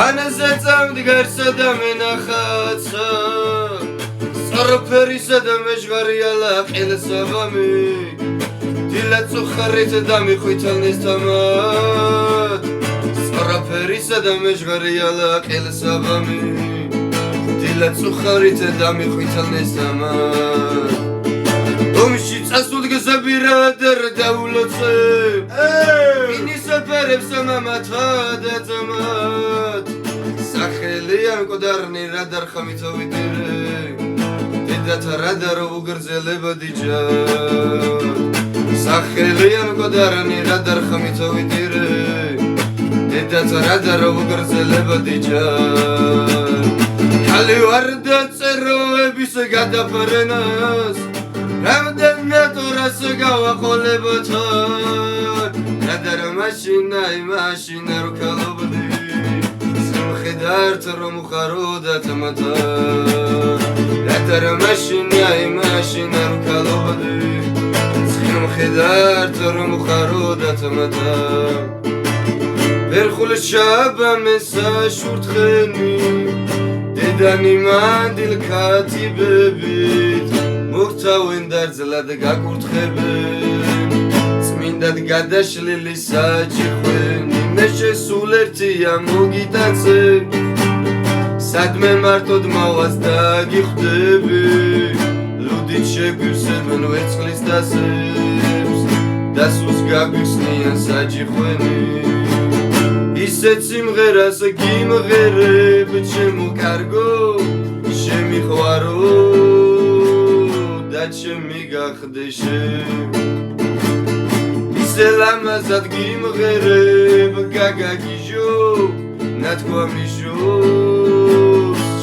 ანაზე წამდგარსა და მენახაცა სწორფერისა და მეჟღარია ლაყელსაბამი დილა წუხარით და მიხვითალნეს თამად სწორფერისა და მეჟღარია ლაყელსაბამი დილა წუხარით და მიხვითალნეს თამად ომში წასულ გზაბირა და დაულოცე ინისაფერებს მამათა და ძმად სახელია მკვდარნი რა დარხამით ავიდირე დედათა რა დარო უგრძელება დიჯად სახელია მკვდარნი რა დარხამით ავიდირე დედათა რა დარო უგრძელება დიჯად ხალი ვარ და წეროების გადაფრენას რამდენ ნატურას გავაყოლებოთან რადარა მაშინა იმაშინა რო ქალობდი სიმხედართ რომ უხაროდა თამათან რადარა მაშინა იმაშინა რო ქალობდი სიმხედართ რომ უხაროდა თამათან ვერხულ შაბა მესაშურთხენი დედანი მანდილ ქათიბებით მოგთავენ დარძლად გაკურთხებენ წმინდად გადაშლილი საჭიხვენი მე შესულ ერთია მოგიტაცე სადმე მარტოდ მავას დაგიხვდები ლუდით შეგვივსებენ ვერცხლის დასებს დასულს გაგვიხსნიან საჭიხვენი ისეთ სიმღერას გიმღერებ ჩემო კარგო შემიყვარო და ჩემი გახდე ისე ლამაზად გიმღერებ გაგაგიჟო ნათქვამიჟო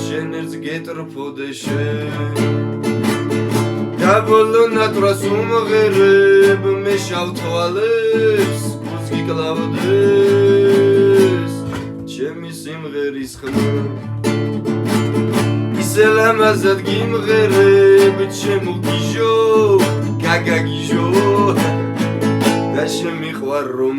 შენ ერთს გეტრფოდე დაბოლო ნათვრას უმღერებ მე შავ თვალებს გულს გიკლავდეს ჩემი სიმღერის ხმა ისე ლამაზად გიმღერებ ჩემო გიჟო გაგაგიჟო და შემიყვარ რომ